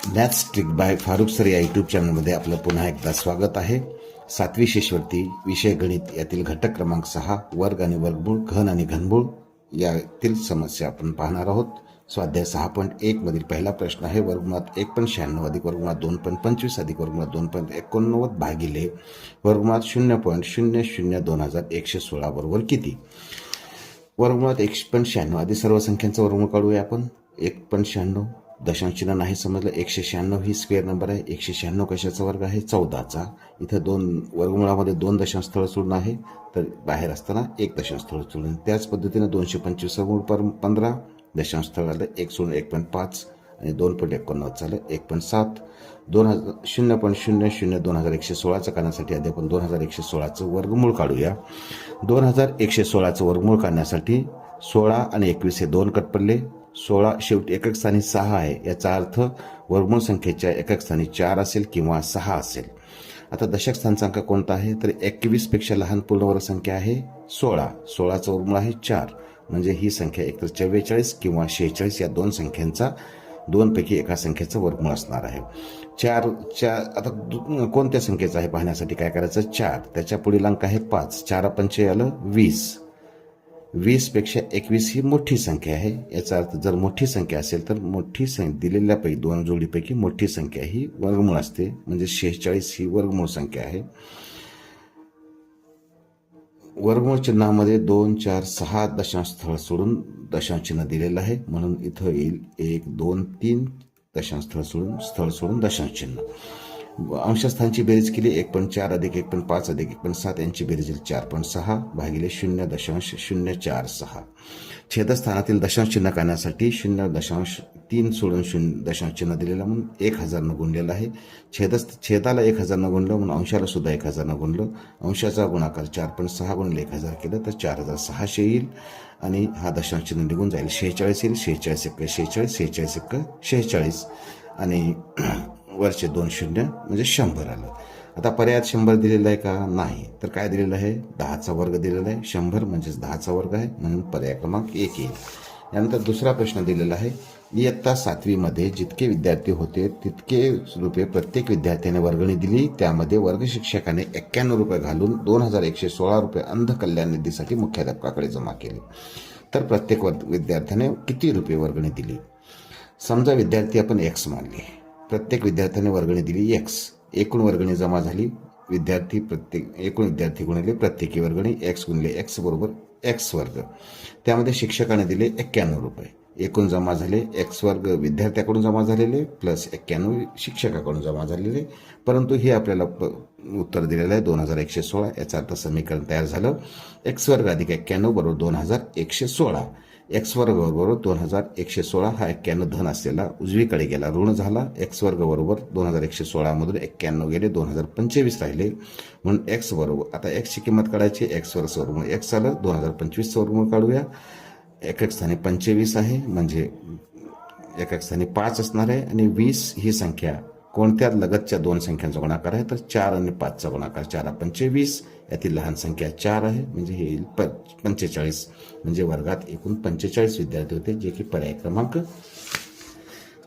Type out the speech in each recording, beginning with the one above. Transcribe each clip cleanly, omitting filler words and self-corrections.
Maths trick by Farukh sir या YouTube चॅनलमध्ये आपलं पुन्हा एकदा स्वागत आहे. 7वी शिष्यवृत्ती विषय गणित यातील घटक क्रमांक 6 वर्ग आणि वर्गमूळ, घन आणि घनमूळ यातील समस्या आपण पाहणार आहोत. स्वाध्याय 6.1 मधील पहिला प्रश्न आहे. वर्गमुळात 1.96 अधिक वर्गमुळात 2.25 अधिक वर्गमुळात 2.89 भागिले वर्गमुळात 0.002116 बरोबर किती? वर्गमुळात 1.96 आधी सर्व संख्यांचं वर्गमूळ काढूया आपण. 1.96 दशांश चिन्ह नाही समजलं. 196 ही स्क्वेअर नंबर आहे. 196 कशाचा वर्ग आहे? 14चा. इथं दोन वर्गमुळामध्ये 2 दशांश स्थळ सोडून आहे, तर बाहेर असताना 1 दशांश स्थळ सोडून. त्याच पद्धतीने 225 वर्गमूळ 15 दशांश स्थळ आलं. 1 सोडून 1.5 आणि 2.89 झालं 1.7. 0.002116 काढण्यासाठी आधी आपण 2116चं वर्गमूळ काढूया. 2116चं वर्गमूळ काढण्यासाठी 16 आणि 21 हे 2 कट पडले. 16 शेवटी एकक स्थानी 6 आहे, याचा अर्थ वर्गमूळ संख्येच्या एकक स्थानी 4 असेल किंवा 6 असेल. आता दशक स्थानचा अंक कोणता आहे? तर 21 पेक्षा लहान पूर्णवर्ग संख्या आहे 16. 16चं वर्गमूळ आहे 4, म्हणजे ही संख्या एकतर 44 किंवा 46 या दोन संख्यांचा दोनपैकी एका संख्येचं वर्गमूळ असणार आहे. 4 आता कोणत्या संख्येचं आहे पाहण्यासाठी काय करायचं? 4 त्याच्या पुढील अंक आहे 5. 4 पंचे आलं 20. 20 पेक्षा 21 ही मोठी संख्या आहे. याचा अर्थ जर मोठी संख्या असेल तर मोठी दिलेल्यापैकी दोन जोडीपैकी मोठी संख्या ही वर्गमूळ असते, म्हणजे 46 ही वर्गमूळ संख्या आहे. वर्गमूळ चिन्हामध्ये 2, 4, 6 दशांश स्थळ सोडून दशांश चिन्ह दिलेलं आहे, म्हणून इथं येईल 1, 2, 3 दशांश स्थळ सोडून दशांश चिन्ह. अंशस्थानची बेरीज केली 1.4 अधिक 1.5 अधिक 1.7 यांची बेरीज 4.6 भागिले 0.046. छेदस्थानातील दशांश चिन्ह काढण्यासाठी 0.3 सोडून दशांश चिन्ह दिलेलं म्हणून 1000 न गुणलेलं आहे. छेदाला 1000 न गुणलं म्हणून अंशाला सुद्धा 1000 न गुणलं. अंशाचा गुणाकार 4.6 गुणिले 1000 केलं तर 4600 येईल आणि हा दशांश चिन्ह निघून जाईल. 46 येईल. 46 1 46, 46 1 46 आणि वरचे 2 शून्य म्हणजे 100 आलं. आता पर्यायात 100 दिलेला आहे का? नाही. तर काय दिलेलं आहे? 10चा वर्ग दिलेला आहे. 100 म्हणजेच 10चा वर्ग आहे, म्हणून पर्याय क्रमांक 1 येईल. यानंतर दुसरा प्रश्न दिलेला आहे. इयत्ता 7वी मध्ये जितके विद्यार्थी होते तितके रुपये प्रत्येक विद्यार्थ्याने वर्गणी दिली. त्यामध्ये वर्ग शिक्षकाने 91 रुपये घालून 2116 रुपये अंध कल्याण निधीसाठी मुख्याध्यापकाकडे जमा केले. तर प्रत्येक विद्यार्थ्याने किती रुपये वर्गणी दिली? समजा विद्यार्थी आपण X मानले. प्रत्येक विद्यार्थ्याने वर्गणी दिली X. एकूण वर्गणी जमा झाली एकूण विद्यार्थी गुणिले प्रत्येकी वर्गणी X गुणिले X बरोबर X वर्ग. त्यामध्ये शिक्षकाने दिले 91 रुपये. एकूण जमा झाले X वर्ग विद्यार्थ्याकडून जमा झालेले प्लस 91 शिक्षकाकडून जमा झालेले, परंतु हे आपल्याला उत्तर दिलेलं आहे 2116. याचा अर्थ समीकरण तयार झालं. X वर्ग अधिक 91 बरोबर 2116. X वर्ग बरोबर 2116. हा 91 धन असलेला उजवीकडे गेला, ऋण झाला. X वर्ग बरोबर 2116 मधून 91 गेले, 2025 राहिले, म्हणून X बरोबर आता X ची किंमत काढायची. X वर्ग वर्गमूळ X आलं. 2025 वर्गमूळ काढूया. एकक स्थानी 25 आहे, म्हणजे एकक स्थानी 5 असणार आहे आणि 20 ही संख्या कोणत्या लगतच्या दोन संख्यांचा गुणाकार आहे? तर 4 आणि 5चा गुणाकार. 4 25, यातील लहान संख्या 4 आहे, म्हणजे हे येईल 45. म्हणजे वर्गात एकूण 45 विद्यार्थी होते, जे की पर्याय क्रमांक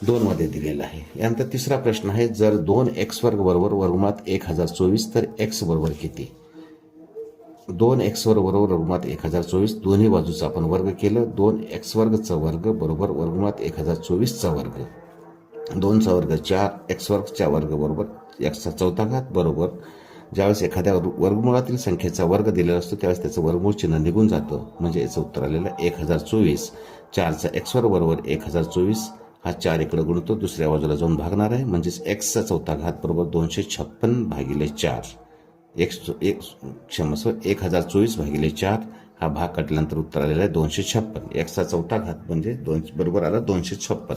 2 मध्ये दिलेला आहे. यानंतर तिसरा प्रश्न आहे. जर 2x वर्ग बरोबर वर्गमुळात 1024 तर x बरोबर किती? 2x वर्ग बरोबर वर्गमुळात 1024. दोन्ही बाजूचा आपण वर्ग केलं. 2x वर्गचा वर्ग बरोबर वर्गमुळात 1024चा वर्ग. 2चा वर्ग 4. x वर्गचा वर्ग बरोबर x चा चौथा घात बरोबर ज्यावेळेस एखाद्या वर्गमुळातील संख्येचा वर्ग दिलेला असतो त्यावेळेस त्याचं वर्गमूळ चिन्ह निघून जातं, म्हणजे याचं उत्तर आलेलं 1024. 4चा x वर्ग बरोबर 1024. हा 4 इकडे गुणतो, दुसऱ्या बाजूला जाऊन भागणार आहे, म्हणजेच x चा चौथा घात बरोबर 256 भागिले 4. 1024 भागिले 4 हा भाग काढल्यानंतर उत्तर आलेला आहे 256. x चा चौथा घात म्हणजे बरोबर आला 256.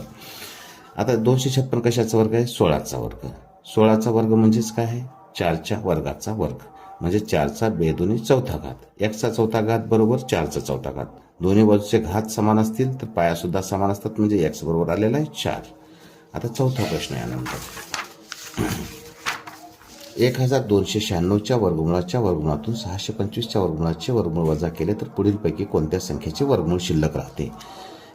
आता 256 कशाचा वर्ग आहे? 16चा वर्ग. 16चा वर्ग म्हणजेच काय आहे? 4च्या वर्गाचा वर्ग, म्हणजे 4चा बेदोनी चौथा घात. x चा चौथा घात बरोबर 4चा चौथा घात. दोन्ही बाजूचे घात समान असतील तर पाया सुद्धा समान असतात, म्हणजे x बरोबर आलेला आहे 4. आता चौथा प्रश्न यानंतर 1296च्या वर्गमुळाच्या वर्गमुळातून 625च्या वर्गमुळाचे वर्गमूळ वजा केले तर पुढीलपैकी कोणत्या संख्येचे वर्गमूळ शिल्लक राहते?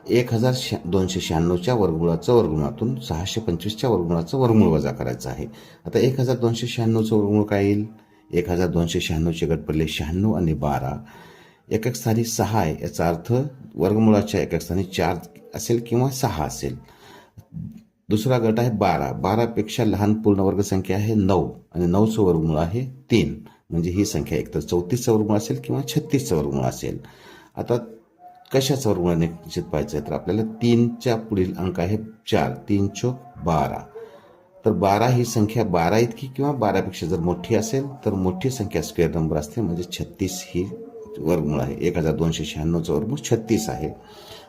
1296च्या वर्गमूळाचं वर्गमूळातून 625च्या वर्गमूळाचं वर्गमूळ वजा करायचं आहे. आता 1296चं वर्गमूळ काय येईल? 1296चे गट पडले 96 आणि 12. एकक स्थानी 6 आहे, याचा अर्थ वर्गमूळाच्या एकक स्थानी 4 असेल किंवा 6 असेल. दुसरा गट आहे 12. 12पेक्षा लहान पूर्णवर्ग संख्या आहे 9 आणि 9चं वर्गमूळ आहे 3. म्हणजे ही संख्या एकतर 34चं वर्गमूळ असेल किंवा 36चं वर्गमूळ असेल. आता कशाचं वर्गमूळ निश्चित पाहायचं आहे तर आपल्याला 3च्या पुढील अंक आहे 4. 3 चोक 12. तर 12 ही संख्या 12 इतकी किंवा 12पेक्षा जर मोठी असेल तर मोठी संख्या स्क्वेअर नंबर असते, म्हणजे 36 ही वर्गमूळ आहे. 1296चं वर्गमूळ 36 आहे.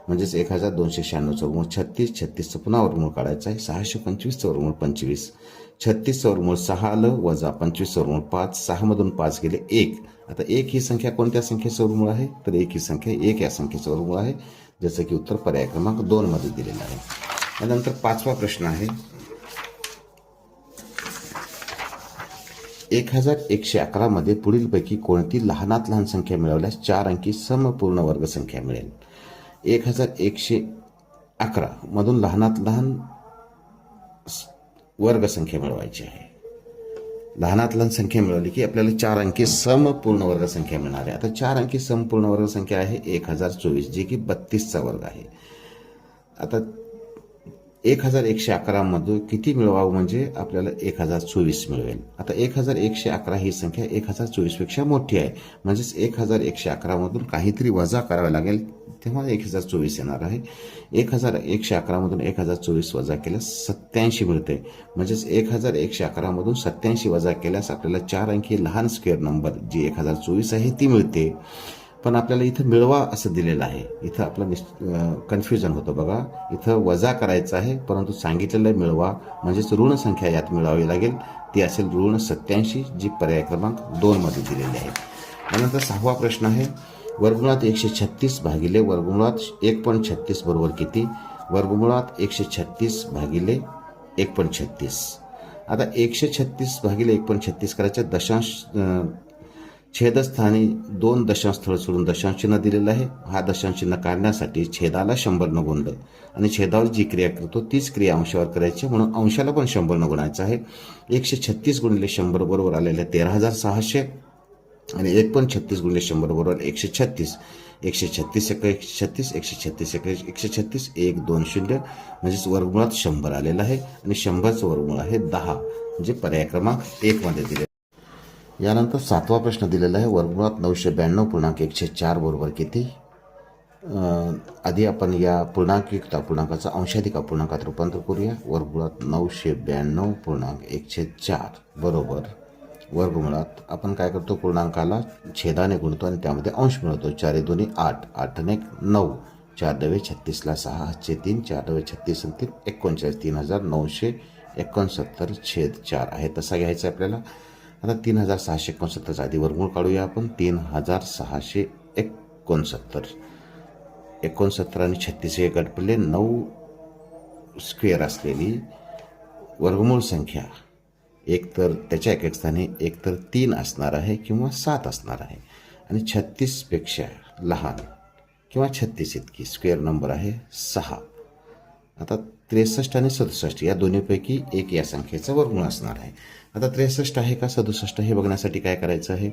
म्हणजेच 1296चं वर्गमूळ 36. 36चं पुन्हा वर्गमूळ काढायचं आहे. 625चं वर्गमूळ 25. 36चं वर्गमूळ 6 आलं, वजा 25चं वर्गमूळ 5. 6 मधून 5 गेले 1. आता 1 ही संख्या कोणत्या संख्येचं वर्गमूळ आहे तर 1 ही संख्या 1 या संख्येचं वर्गमूळ आहे, ज्याचं की उत्तर पर्याय क्रमांक 2 मध्ये दिलेलं आहे. त्यानंतर 5वा प्रश्न आहे 1111 मध्ये पुढीलपैकी कोणती लहानात लहान संख्या मिळवल्यास 4 अंकी समपूर्ण वर्ग संख्या मिळेल? 1111 मधून लहानात लहान वर्ग संख्या मिळवायची आहे. लहानात लहान संख्या मिळवली की आपल्याला 4 अंकी समपूर्ण वर्ग संख्या मिळणार आहे. आता 4 अंकी समपूर्ण वर्ग संख्या आहे 1024, जी की 32चा वर्ग आहे. आता 1111 मध्ये किती मिळवावं म्हणजे आपल्याला 1024 मिळवेल. आता 1111 ही संख्या 1024 पेक्षा मोठी आहे, म्हणजेच 1111 मधून काहीतरी वजा करावे लागेल, तेव्हा 1024 येणार आहे. 1111 मधून 1024 वजा केल्यास 87 मिळते, म्हणजेच 1111 मधून 87 वजा केल्यास आपल्याला 4 अंकी लहान स्क्वेअर नंबर जी 1024 आहे ती मिळते. पण आपल्याला इथं मिळवा असं दिलेलं आहे. इथं आपलं कन्फ्युजन होतं बघा. इथं वजा करायचं आहे, परंतु सांगितलेलं मिळवा म्हणजेच ऋण संख्या यात मिळवावी लागेल. ती असेल ऋण 87, जी पर्याय क्रमांक 2 मध्ये दिलेली आहे. त्यानंतर 6वा प्रश्न आहे वर्गमुळात 136 भागिले वर्गमुळात 1.36 बरोबर किती? वर्गमुळात 136 भागिले 1.36. आता 136 भागिले 1.36 करायच्या दशांश छेदस्थानी 2 दशांश स्थळ सोडून दशांश चिन्ह दिलेलं आहे. हा दशांश चिन्ह काढण्यासाठी छेदाला 100 न गुणलं आणि छेदावर जी क्रिया करतो तीच क्रिया अंशावर करायची, म्हणून अंशाला पण 100 न गुणायचं आहे. 136 गुणिले 100 बरोबर आलेले 13,600 आणि 1.36 गुणिले 100 बरोबर 136. 136 एक 136, 136 एक 136, 1 2 0 म्हणजेच वर्गमुळात 100 आलेलं आहे आणि 100चं वर्गमूळ आहे 10, म्हणजे पर्याय क्रमांक 1 मध्ये दिले. यानंतर 7वा प्रश्न दिलेला आहे वर्गमुळात 992.104 बरोबर किती? आधी आपण या पूर्णांकयुक्त अपूर्णांकाचा अंशाधिक अपूर्णांकात रूपांतर करूया. वर्गमुळात 992.104 बरोबर वर्गमुळात आपण काय करतो, पूर्णांकाला छेदाने गुणतो आणि त्यामध्ये अंश मिळवतो. 4 2 8, 8 1 9, 4 9 36 ला 6 हातचे 3, 4 9 36 3 39, 3969 छेद 4 आहे. तसा घ्यायचा आपल्याला. आता 3669 आधी वर्गमूळ काढूया आपण. 3669 आणि 36 हे गट पडले 9 स्क्वेअर असलेली वर्गमूळ संख्या एक तर त्याच्या एकक स्थानी एक तर 3 असणार आहे किंवा 7 असणार आहे आणि 36 पेक्षा लहान किंवा 36 इतकी स्क्वेअर नंबर आहे 6. आता 63 आणि 67 या दोन्हीपैकी एक या संख्येचा वर्गमूळ असणार आहे. आता 63 आहे का 67 हे बघण्यासाठी काय करायचं आहे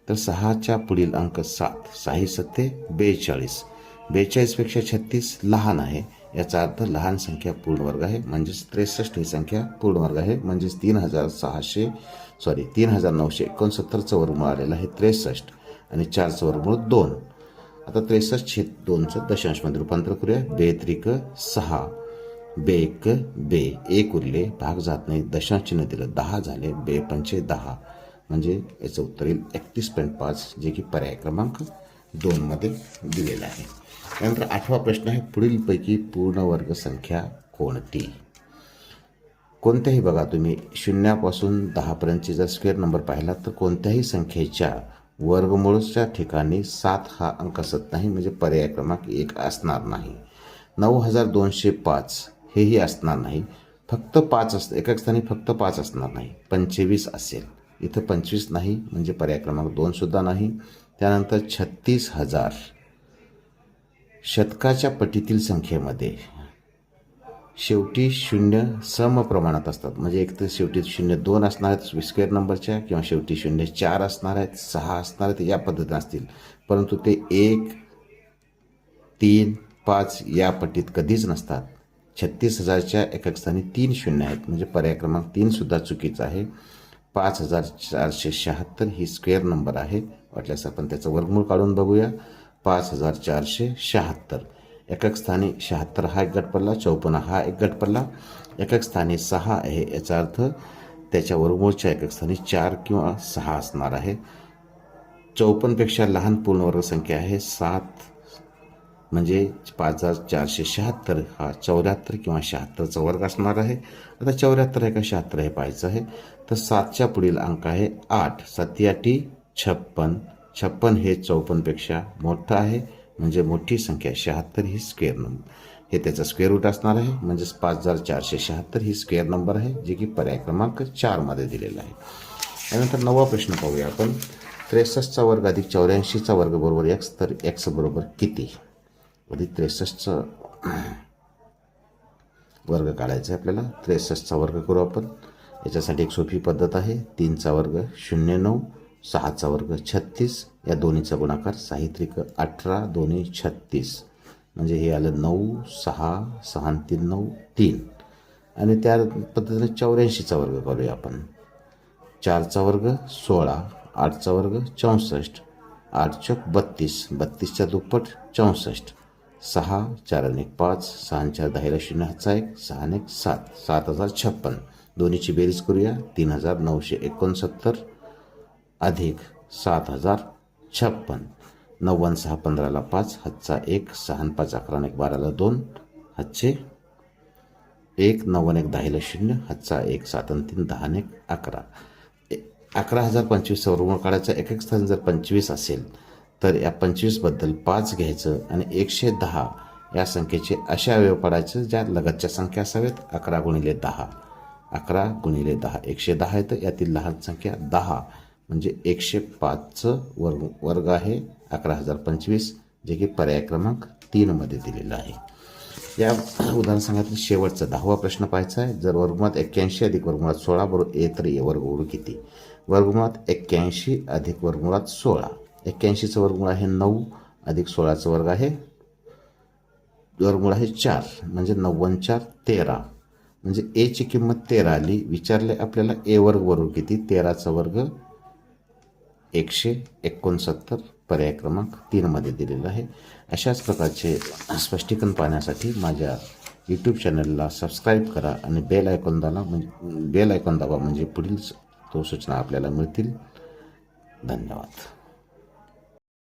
तर 6च्या पुढील अंक 7, 6 7 42. 42 पेक्षा 36 लहान आहे, याचा अर्थ लहान संख्या पूर्णवर्ग आहे, म्हणजेच 63 ही संख्या पूर्णवर्ग आहे. म्हणजेच 3969चं वर्गमूळ आलेलं आहे 63 आणि 4चं वर्गमूळ 2. आता 63/2चं दशांशमध्ये रूपांतर करूया. 2 त्रिक 6, 2 1 1 उरले, भाग जात नाही, दशांश चिन्ह दिलं 10 झाले, 2 पंचे 10 म्हणजे याचं उत्तर येईल 31.5, जे की पर्याय क्रमांक 2 मध्ये दिलेलं आहे. त्यानंतर 8वा प्रश्न आहे पुढीलपैकी पूर्णवर्ग संख्या कोणती? कोणत्याही बघा तुम्ही 0 पासून 10 पर्यंतची जर स्क्वेअर नंबर पाहिला तर कोणत्याही संख्येच्या वर्गमूळच्या ठिकाणी 7 हा अंक असत नाही, म्हणजे पर्याय क्रमांक 1 असणार नाही. 9205 हेही असणार नाही. फक्त 5 असतं, एकक स्थानी फक्त 5 असणार नाही. 25 असेल, इथं 25 नाही, म्हणजे पर्याय क्रमांक 2 सुद्धा नाही. त्यानंतर 36,000 शतकाच्या पटीतील संख्येमध्ये शेवटी शून्य समप्रमाणात असतात. म्हणजे एक तर शेवटी 02 असणार आहेत स्क्वेअर नंबरच्या, किंवा शेवटी 04 असणार आहेत, 6 असणार आहेत, या पद्धतीने असतील. परंतु ते 1, 3, 5 या पटीत कधीच नसतात. 36,000च्या एकक स्थानी 3 शून्य आहेत, म्हणजे पर्याय क्रमांक 3 सुद्धा चुकीचा आहे. 5476 ही स्क्वेअर नंबर आहे. वाटल्यास आपण त्याचं वर्गमूळ काढून बघूया. 5476 एकक स्थानी 76 हा एक गटपल्ला, 54 हा एक गटपल्ला, एकक स्थानी 6 आहे. याचा अर्थ त्याच्या वर्गमूळच्या एकक स्थानी 4 किंवा 6 असणार आहे. 54पेक्षा लहान पूर्णवर्ग संख्या आहे 7, म्हणजे 5476 हा 74 किंवा 76चा वर्ग असणार आहे. आता 74 आहे का 76 हे पाहायचं आहे. तर 7च्या पुढील अंक आहे 8, 7 56. 56 हे 54पेक्षा मोठं आहे, म्हणजे मोठी संख्या 76 ही स्क्वेअर नंबर, हे त्याचा स्क्वेअर रूट असणार आहे. म्हणजेच 5476 ही स्क्वेअर नंबर आहे, जे की पर्याय क्रमांक 4 मध्ये दिलेला आहे. त्यानंतर 9वा प्रश्न पाहूया आपण. 63चा वर्ग अधिक 84चा वर्ग बरोबर x, तर x बरोबर किती? अधिक 63चा वर्ग काढायचा आहे आपल्याला. 63चा वर्ग करू आपण. याच्यासाठी एक सोपी पद्धत आहे. 3चा वर्ग 09, 6चा वर्ग 36, या दोन्हीचा गुणाकार 6 त्रिक 18, दोन्ही 36, म्हणजे हे आलं 9, 6, 6 3 9 3. आणि त्या पद्धतीने 84चा वर्ग करूया आपण. 4चा वर्ग 16, 8चा वर्ग 64, 8 चौक 32, 32च्या दुप्पट 64, 6 4 आणि 5, 6 4 10 0 हातचा 1, 6 आणि 7, 7056. दोन्हीची बेरीज करूया. 3969 अधिक 7056. 9 6 15 5, हातचा 1, 6 5 11 1 12 2, हातचे 1, 9 1 10 0, हातचा 1, 7 3 10 1 11. 11,025 वर्गमूळ काढायचा. एकक स्थान जर 25 असेल तर या 25 बद्दल 5 घ्यायचं आणि 110 या संख्येचे अशा अवयव पाडायचे ज्या लगतच्या संख्या असाव्यात. 11 गुणिले 10, 11 गुणिले 10 110 येतं. यातील लहान संख्या 10, म्हणजे 105चं वर्ग आहे 11,025, जे की पर्याय क्रमांक 3 मध्ये दिलेलं आहे. या उदाहरणसंघातील शेवटचा 10वा प्रश्न पाहायचा आहे. जर वर्गमुळात 81 अधिक वर्गमुळात 16 बरोबर a, तर a वर्गमूळ किती? वर्गमुळात 81 अधिक वर्गमुळात 16. 81चं वर्गमूळ आहे 9, अधिक 16चं वर्ग आहे वर्गमूळ आहे 4, म्हणजे 9 4 13, म्हणजे a ची किंमत 13 आली. विचारले आपल्याला a वर्ग बरोबर किती? 13चा वर्ग 169, पर्याय क्रमांक 3 मध्ये दिलेला आहे. अशाच प्रकारचे स्पष्टीकरण पाहण्यासाठी माझ्या यूट्यूब चॅनलला सबस्क्राईब करा आणि बेल आयकॉन दाबा, म्हणजे पुढील सूचना आपल्याला मिळतील. धन्यवाद.